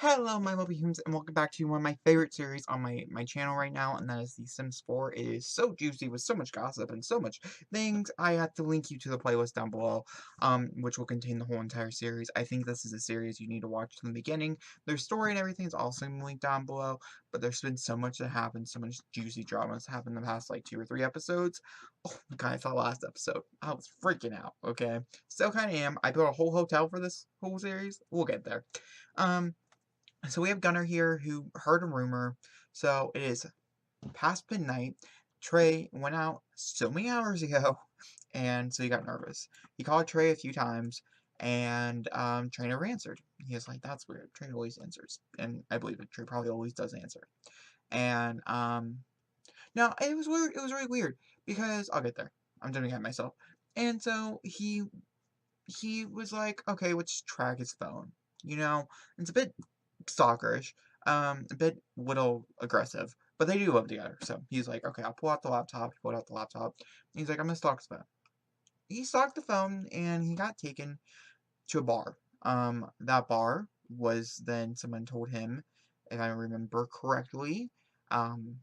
Hello, my lovely humans, and welcome back to one of my favorite series on my channel right now, and that is The Sims 4. It is so juicy with so much gossip and so much things. I have to link you to the playlist down below, which will contain the whole entire series. I think this is a series you need to watch from the beginning. Their story and everything is also linked down below, but there's been so much that happened, so much juicy drama that's happened in the past, like, 2 or 3 episodes. Oh my god, I saw last episode. I was freaking out, okay? Still kinda am. I built a whole hotel for this whole series. We'll get there. So we have Gunnar here who heard a rumor. So it is past midnight. Trey went out so many hours ago, and so he got nervous. He called Trey a few times, and Trey never answered. He was like, "That's weird. Trey always answers," and I believe it. Trey probably always does answer. And now it was weird. It was really weird because I'll get there. I'm jumping at myself. And so he was like, "Okay, let's track his phone." You know, it's a bit stalkerish, a bit little aggressive, but they do live together. So he's like, okay, I'll pull out the laptop. He pulled out the laptop. He's like, I'm gonna stalk his phone. He stalked the phone and he got taken to a bar. That bar was then someone told him, if I remember correctly, um,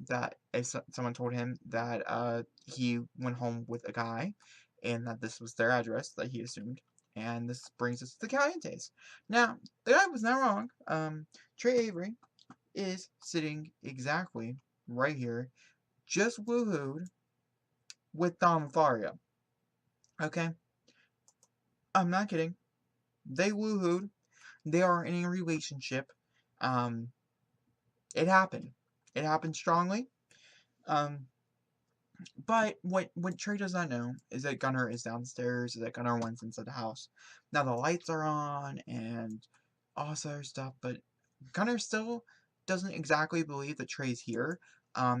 that if someone told him that he went home with a guy and that this was their address that he assumed. And this brings us to the Calientes. Now, the guy was not wrong. Trey Avery is sitting exactly right here, just woohooed with Dom Lothario. Okay? I'm not kidding. They woohooed. They are in a relationship. Um, it happened. It happened strongly. Um, But what Trey does not know is that Gunnar is downstairs, is that Gunnar went inside the house. Now the lights are on and all this other stuff, but Gunnar still doesn't exactly believe that Trey's here.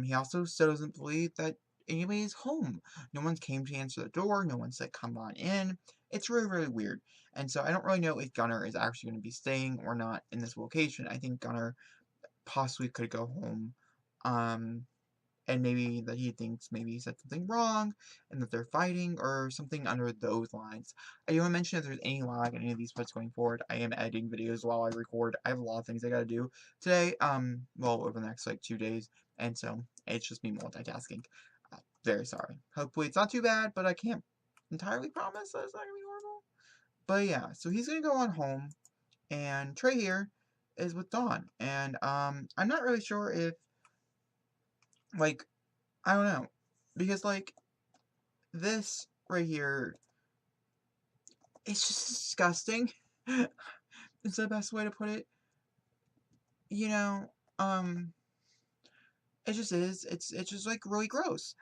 He also still doesn't believe that anybody is home. No one came to answer the door, no one said come on in. It's really, really weird. And so I don't really know if Gunnar is actually going to be staying or not in this location. I think Gunnar possibly could go home. Um, and maybe that he thinks maybe he said something wrong, and that they're fighting, or something under those lines. I do want to mention if there's any lag in any of these parts going forward, I am editing videos while I record. I have a lot of things I gotta do today, well, over the next, like, 2 days, and so it's just me multitasking. Very sorry. Hopefully it's not too bad, but I can't entirely promise that it's not gonna be horrible. But yeah, so he's gonna go on home, and Trey here is with Dawn, and, I'm not really sure if, like, I don't know. Because, like, this right here, it's just disgusting. It's the best way to put it. You know, it just is. It's just, like, really gross.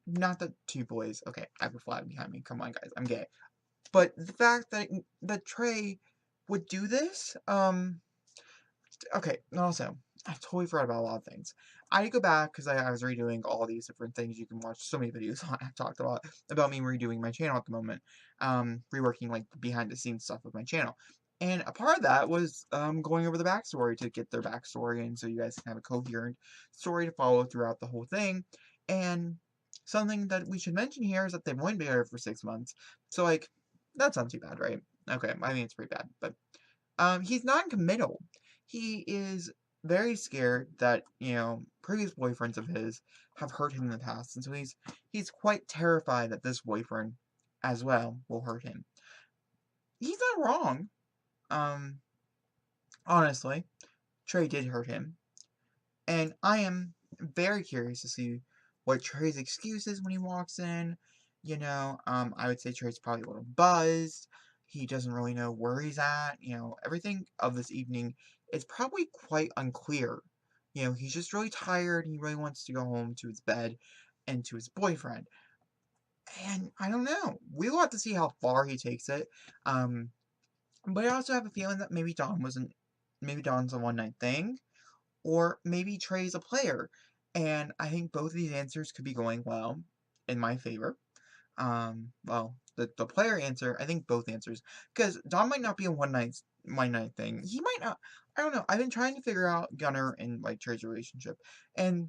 Not that two boys. Okay, I have a flag behind me. Come on, guys. I'm gay. But the fact that Trey would do this, okay, and also, I totally forgot about a lot of things. I need to go back because I was redoing all these different things. You can watch so many videos on. I've talked a lot about me redoing my channel at the moment, reworking like behind the scenes stuff of my channel. And a part of that was going over the backstory to get their backstory, and so you guys can have a coherent story to follow throughout the whole thing. And something that we should mention here is that they've only been together for 6 months, so like that's not too bad, right? Okay, I mean it's pretty bad, but he's non-committal. He is very scared that, you know, previous boyfriends of his have hurt him in the past, and so he's quite terrified that this boyfriend as well will hurt him. He's not wrong. Um, Honestly, Trey did hurt him, and I am very curious to see what Trey's excuse is when he walks in. You know, I would say Trey's probably a little buzzed. He doesn't really know where he's at. You know, everything of this evening is probably quite unclear. You know, he's just really tired. He really wants to go home to his bed and to his boyfriend. And I don't know. We will have to see how far he takes it. But I also have a feeling that maybe Dawn's a one night thing, or maybe Trey's a player. And I think both of these answers could be going well in my favor. Well, the player answer, I think both answers, because Dom might not be a one night thing. He might not. I don't know. I've been trying to figure out Gunnar and like Trey's relationship, and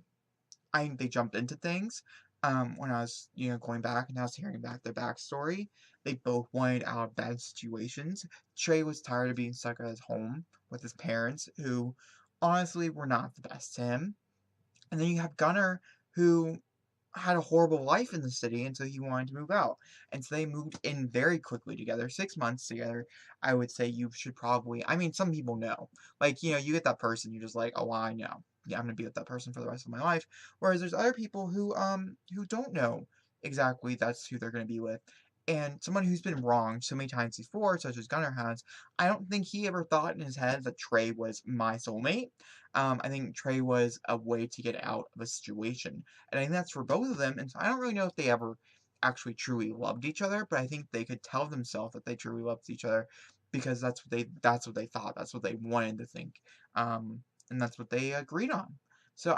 I think they jumped into things. When I was, you know, going back and I was hearing back their backstory, They both wanted out of bad situations. Trey was tired of being stuck at his home with his parents, who honestly were not the best to him. And then you have Gunnar, who had a horrible life in the city, and so he wanted to move out. And so they moved in very quickly together, 6 months together. I would say you should probably, I mean, some people know. Like, you get that person, you're just like, oh, well, I know. Yeah, I'm gonna be with that person for the rest of my life. Whereas there's other people who don't know exactly that's who they're gonna be with. And someone who's been wronged so many times before, such as Gunnar has, I don't think he ever thought in his head that Trey was my soulmate. I think Trey was a way to get out of a situation. And I think that's for both of them. And so I don't really know if they ever actually truly loved each other, but I think they could tell themselves that they truly loved each other because that's what they thought. That's what they wanted to think. And that's what they agreed on. So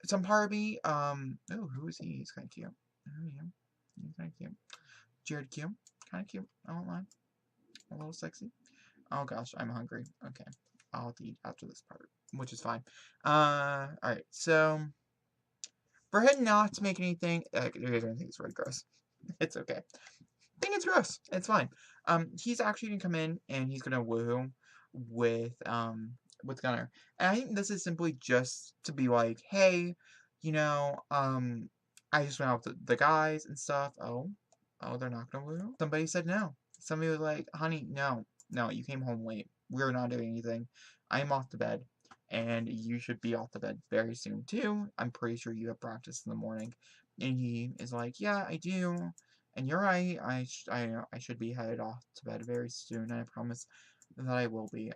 some part of me, oh, who is he? He's kind of cute. Who are you? He's kind of cute. Jared Q. Kind of cute. I won't lie. A little sexy. Oh gosh, I'm hungry. Okay. I'll have to eat after this part, which is fine. Alright, so for him not to make anything, you're gonna think it's really gross. It's okay. I think it's gross. It's fine. He's actually gonna come in and he's gonna woohoo with Gunnar. And I think this is simply just to be like, hey, I just went out with the guys and stuff. Oh, they're not gonna woohoo? Somebody said no. Somebody was like, honey, no, you came home late. We're not doing anything. I'm off to bed. And you should be off to bed very soon too. I'm pretty sure you have practice in the morning. And he is like, yeah, I do. And you're right. I should be headed off to bed very soon. And I promise that I will be.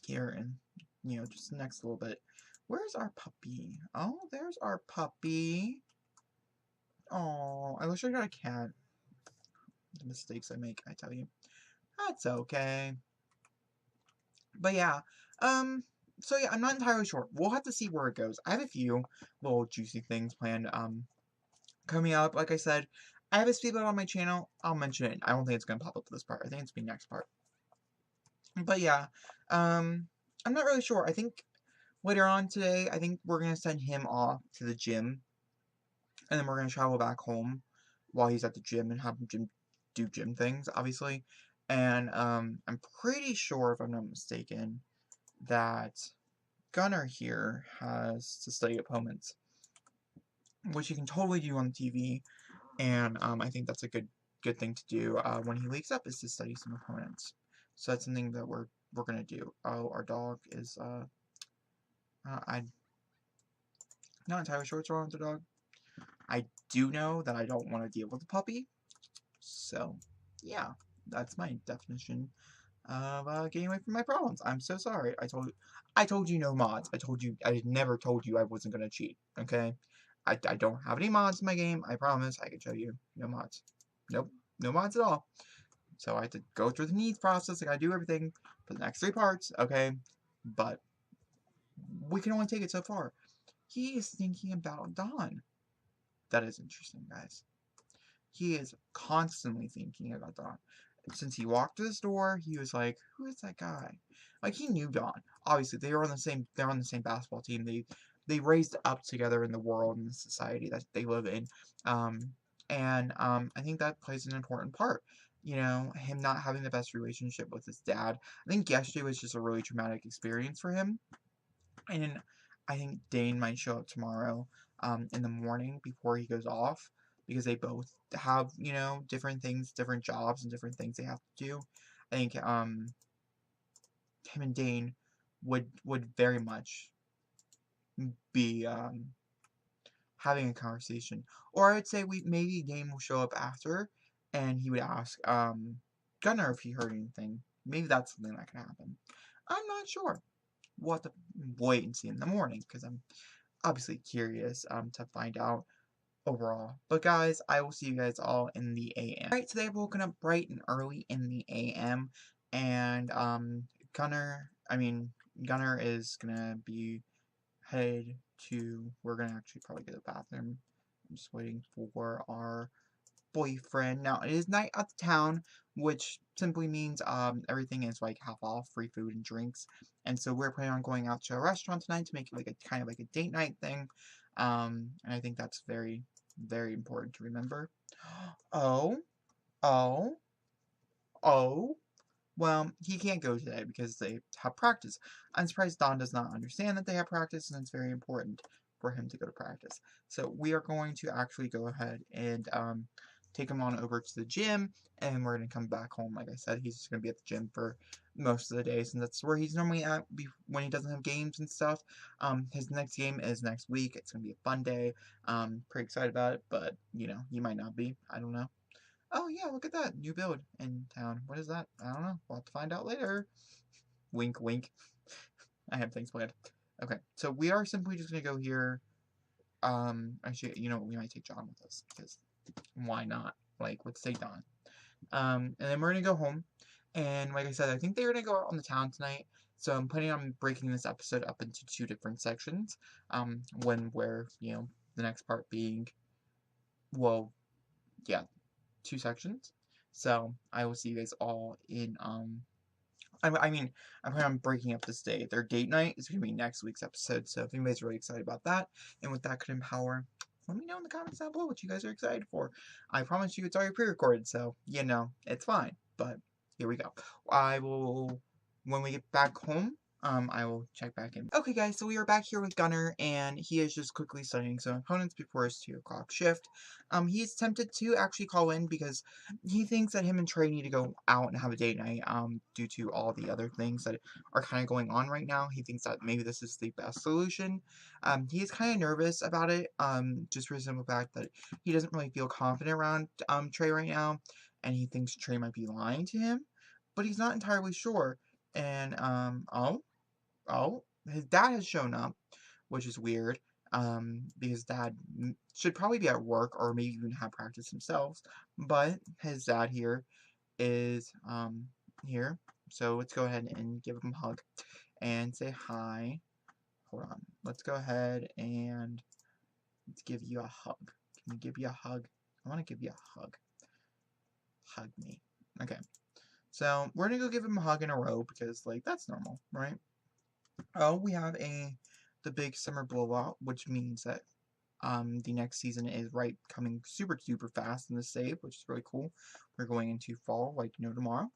Here and just the next little bit. Where's our puppy? Oh, there's our puppy. Oh, I wish I got a cat. The mistakes I make, I tell you. That's okay. But yeah, so yeah, I'm not entirely sure. We'll have to see where it goes. I have a few little juicy things planned, coming up. Like I said, I have a speed bump on my channel. I'll mention it. I don't think it's gonna pop up to this part. I think it's the next part. But yeah, I'm not really sure. I think later on today, I think we're gonna send him off to the gym, and then we're gonna travel back home while he's at the gym and have him do gym things, obviously. And I'm pretty sure, if I'm not mistaken, that Gunnar here has to study opponents, which he can totally do on TV, and I think that's a good thing to do when he wakes up, is to study some opponents. So that's something that we're gonna do. Oh, our dog is I'm not entirely sure what's wrong with the dog. I do know that I don't want to deal with the puppy, so yeah, that's my definition of getting away from my problems. I'm so sorry. I told you no mods. I never told you I wasn't gonna cheat. Okay, I don't have any mods in my game. I promise. I can show you no mods. Nope, no mods at all. So I have to go through the needs process. I gotta do everything for the next 3 parts. Okay, but we can only take it so far. He is thinking about Dawn. That is interesting, guys. He is constantly thinking about Dawn. Since he walked to the store, he was like, "Who is that guy?" Like, he knew Dawn. Obviously, they're on the same basketball team. They raised up together in the world and the society that they live in. I think that plays an important part. Him not having the best relationship with his dad. I think yesterday was just a really traumatic experience for him. And I think Dane might show up tomorrow in the morning before he goes off, because they both have, different things, different jobs, and different things they have to do. I think him and Dane would very much be having a conversation. Or I would say maybe Dane will show up after, and he would ask Gunnar if he heard anything. Maybe that's something that can happen. I'm not sure. We'll have to wait and see in the morning, because I'm obviously curious to find out overall. But guys, I will see you guys all in the AM. Alright, today I've woken up bright and early in the AM, and Gunnar is gonna be headed to, we're gonna actually probably get a bathroom. I'm just waiting for our boyfriend. Now, it is night at the town, which simply means everything is like half off, free food and drinks. And so we're planning on going out to a restaurant tonight to make it like a kind of like a date night thing. And I think that's very, very important to remember. Oh, oh, oh. Well, he can't go today because they have practice. I'm surprised Don does not understand that they have practice, and it's very important for him to go to practice. So we are going to actually go ahead and take him on over to the gym, and we're going to come back home. Like I said, he's just going to be at the gym for most of the days, and that's where he's normally at when he doesn't have games and stuff. His next game is next week. It's going to be a fun day. Pretty excited about it, but, you know, you might not be. I don't know. Oh yeah, look at that. New build in town. What is that? I don't know. We'll have to find out later. Wink, wink. I have things planned. Okay, so we are simply just gonna go here. Actually, you know what? We might take John with us, because why not? Like, let's take Don. And then we're gonna go home. And like I said, I think they're gonna go out on the town tonight. So I'm planning on breaking this episode up into 2 different sections. Where, you know, the next part being, well, yeah, 2 sections. So I will see you guys all in I mean, I plan on breaking up this day. Their date night is gonna be next week's episode. So if anybody's really excited about that and what that could empower, let me know in the comments down below what you guys are excited for. I promise you it's already pre-recorded, so you know it's fine. But here we go. I will when we get back home. I will check back in. Okay, guys, so we are back here with Gunnar, and he is just quickly studying some opponents before his 2 o'clock shift. He's tempted to actually call in because he thinks that him and Trey need to go out and have a date night, due to all the other things that are kind of going on right now. He thinks that maybe this is the best solution. He is kind of nervous about it, just for the simple fact that he doesn't really feel confident around, Trey right now, and he thinks Trey might be lying to him, but he's not entirely sure. And, his dad has shown up, which is weird, because dad should probably be at work or maybe even have practice himself, but his dad here is, here. So let's go ahead and give him a hug and say hi. Hold on. Let's go ahead and let's give you a hug. Can we give you a hug? I want to give you a hug. Hug me. Okay. So we're gonna go give him a hug in a row because, like, that's normal, right? Oh, we have the big summer blowout, which means that the next season is coming super fast in the save, which is really cool. We're going into fall, like, you know, tomorrow.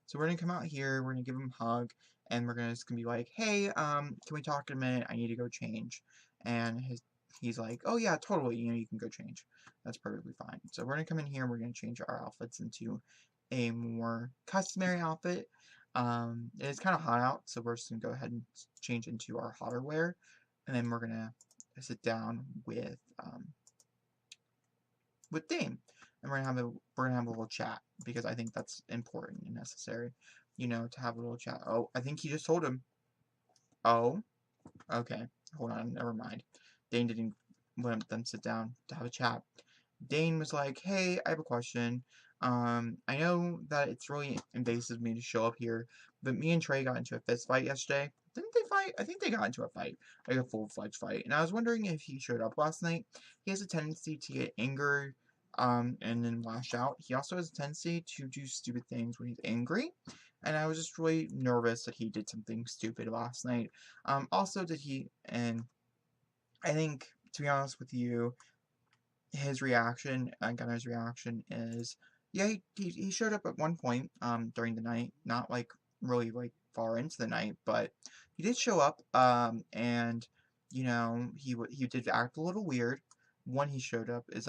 So we're gonna come out here, we're gonna give him a hug, and we're just gonna be like, hey, can we talk in a minute? I need to go change. And he's like, oh yeah, totally, you know, you can go change. That's perfectly fine. So we're gonna come in here and we're gonna change our outfits into a more customary outfit. It's kind of hot out, so we're just gonna go ahead and change into our hotter wear, and then we're gonna sit down with Dame, and we're gonna have a little chat because I think that's important and necessary, you know, to have a little chat. Oh, I think he just told him. Oh, okay, hold on, never mind. Dane didn't let them sit down to have a chat. Dane was like, hey, I have a question. I know that it's really invasive of me to show up here, but me and Trey got into a fist fight yesterday. Didn't they fight? I think they got into a fight, like a full-fledged fight. And I was wondering if he showed up last night. He has a tendency to get angry, and then lash out. He also has a tendency to do stupid things when he's angry. And I was just really nervous that he did something stupid last night. Also, and I think, to be honest with you, his reaction, Gunner's reaction is, yeah, he showed up at one point, during the night, not, like, really, like, far into the night, but he did show up, and, you know, he did act a little weird when he showed up. Is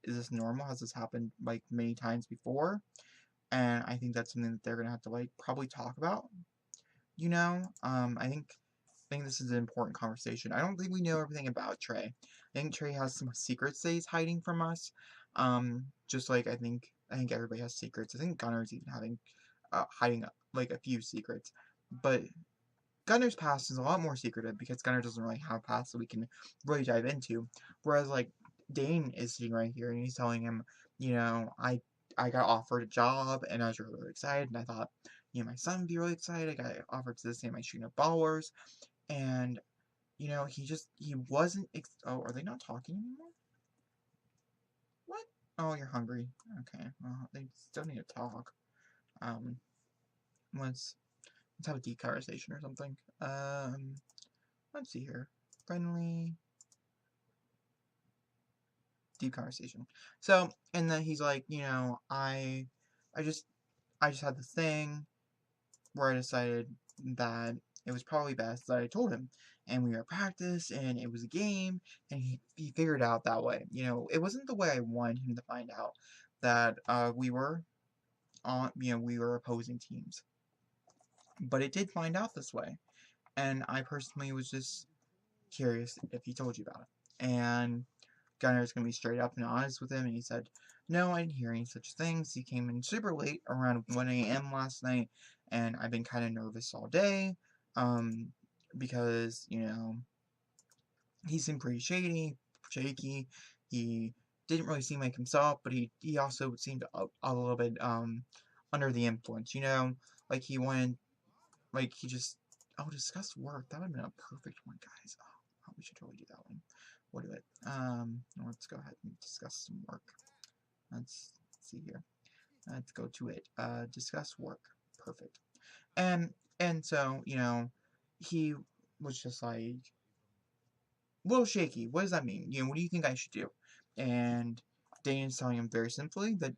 this normal? Has this happened, like, many times before? And I think that's something that they're gonna have to, like, probably talk about, you know? I think this is an important conversation. I don't think we know everything about Trey. I think Trey has some secrets that he's hiding from us. Just like I think everybody has secrets. I think Gunner's even hiding like a few secrets. But Gunner's past is a lot more secretive because Gunner doesn't really have a past that we can really dive into. Whereas, like, Dane is sitting right here and he's telling him, you know, I got offered a job and I was really, really excited, and I thought, you know, my son would be really excited. I got offered to the same Crest Ballers. And, you know, he wasn't, oh, are they not talking anymore? What? Oh, you're hungry. Okay, well, they still need to talk. Let's have a deep conversation or something. Let's see here. Friendly. deep conversation. So, and then he's like, I just, I just had this thing where I decided that it was probably best that I told him. And we were at practice, and it was a game, and he figured it out that way. It wasn't the way I wanted him to find out that we were we were opposing teams. But it did find out this way. And I personally was just curious if he told you about it. And Gunner's going to be straight up and honest with him, and he said, no, I didn't hear any such things. He came in super late, around 1 a.m. last night, and I've been kind of nervous all day, because, he seemed pretty shaky. He didn't really seem like himself, but he also seemed a little bit, under the influence, like he wanted, like he just, discuss work. That would have been a perfect one, guys. Oh, we should totally do that one. What do it? Let's go ahead and discuss some work. Let's see here. Let's go to it. Discuss work. Perfect. And so, he was just like, a little shaky. What does that mean? What do you think I should do? And Dana's telling him very simply that,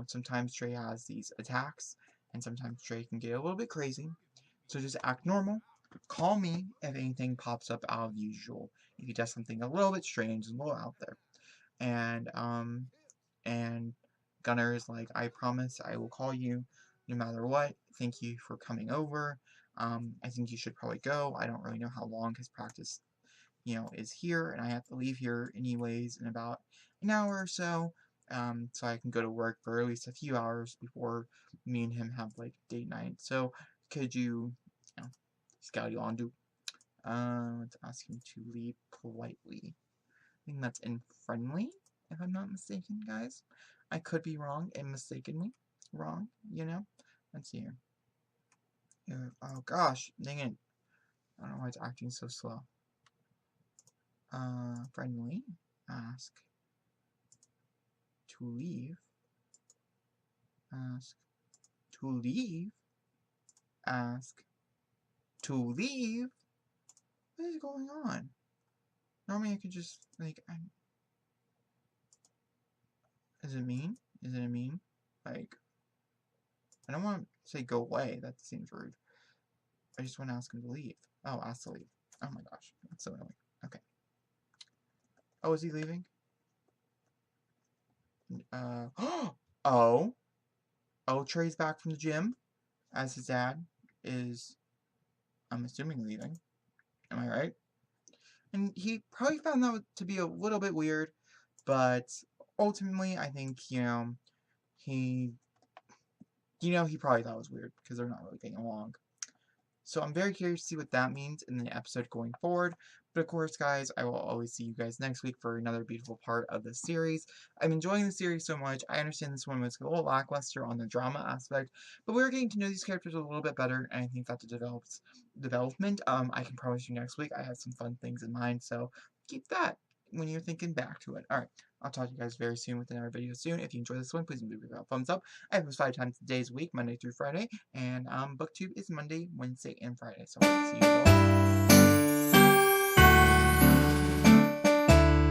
sometimes Trey has these attacks, and sometimes Trey can get a little bit crazy. So just act normal. Call me if anything pops up out of the usual. If he does something a little bit strange and a little out there. And Gunnar is like, I promise I will call you no matter what. Thank you for coming over. I think you should probably go. I don't really know how long his practice, is here, and I have to leave here anyways in about an hour or so. So I can go to work for at least a few hours before me and him have like date night. So could you, schedule on do? Let's ask him to leave politely. I think that's in friendly, if I'm not mistaken, guys. I could be wrong and mistakenly wrong, Let's see here. Oh gosh, dang it. I don't know why it's acting so slow. Friendly. Ask to leave. Ask to leave. Ask to leave. What is going on? Normally I could just, like, is it mean? Is it a mean? Like, I don't want to say go away. That seems rude. I just want to ask him to leave. Oh, ask to leave. Oh my gosh. That's so annoying. Okay. Oh, is he leaving? Oh. Oh, Trey's back from the gym, as his dad is, I'm assuming, leaving. Am I right? And he probably found that to be a little bit weird, but ultimately, I think, he probably thought it was weird, because they're not really getting along. So I'm very curious to see what that means in the episode going forward. But of course, guys, I will always see you guys next week for another beautiful part of this series. I'm enjoying the series so much. I understand this one was a little lackluster on the drama aspect, but we're getting to know these characters a little bit better, and I think that the development, I can promise you next week I have some fun things in mind, so keep that when you're thinking back to it. Alright, I'll talk to you guys very soon with another video soon. If you enjoyed this one, please leave a thumbs up. I have this 5 times a days a week, Monday through Friday, and BookTube is Monday, Wednesday, and Friday. So I'll see you all.